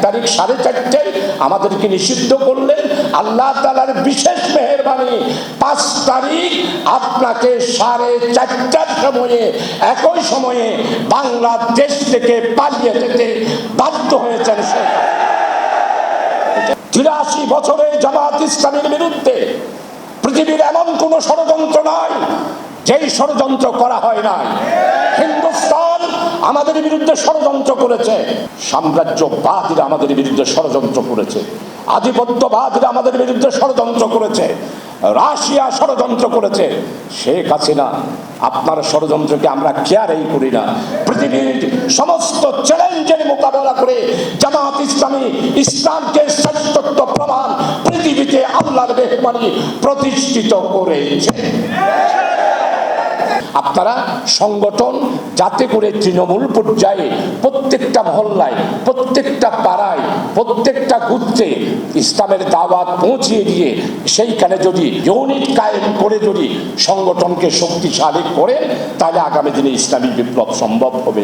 তারিখ 4:30 আমাদেরকে নিষিদ্ধ করলেন। আল্লাহ তাআলার বিশেষ মেহেরবানি 5 তারিখ আপনাকে 4:30টার সময়ে একই সময়ে বাংলাদেশ থেকে পালিয়ে যেতে বাধ্য হয়েছেন। 83 বছরে জামাত ইসলামীর বিরুদ্ধে পৃথিবীর এমন কোন ষড়যন্ত্র নাই যেই ষড়যন্ত্র করা হয় নাই। হিন্দুস্তান আমাদের বিরুদ্ধে ষড়যন্ত্র করেছে, সাম্রাজ্যবাদীরা আমাদের বিরুদ্ধে ষড়যন্ত্র করেছে, আধিপত্যবাদীরা আমাদের বিরুদ্ধে ষড়যন্ত্র করেছে, রাশিয়া ষড়যন্ত্র করেছে। শেখ হাসিনা আপনার ষড়যন্ত্রকে আমরা কেয়ারই করি না। পৃথিবীর সমস্ত চ্যালেঞ্জের মোকাবেলা করে জামাত ইসলামী ইসলামকে শ্রেষ্ঠত্ব প্রমাণ পৃথিবীতে আল্লাহর মেহেরবানি প্রতিষ্ঠিত করেছে। আপনারা সংগঠন যাতে করে তৃণমূল পর্যায়ে প্রত্যেকটা মহল্লায়, প্রত্যেকটা পাড়ায়, প্রত্যেকটা গুত্রে ইসলামের দাওয়াত পৌঁছিয়ে দিয়ে সেইখানে যদি ইউনিট কায়েম করে যদি সংগঠনকে শক্তিশালী করেন, তাহলে আগামী দিনে ইসলামী বিপ্লব সম্ভব হবে।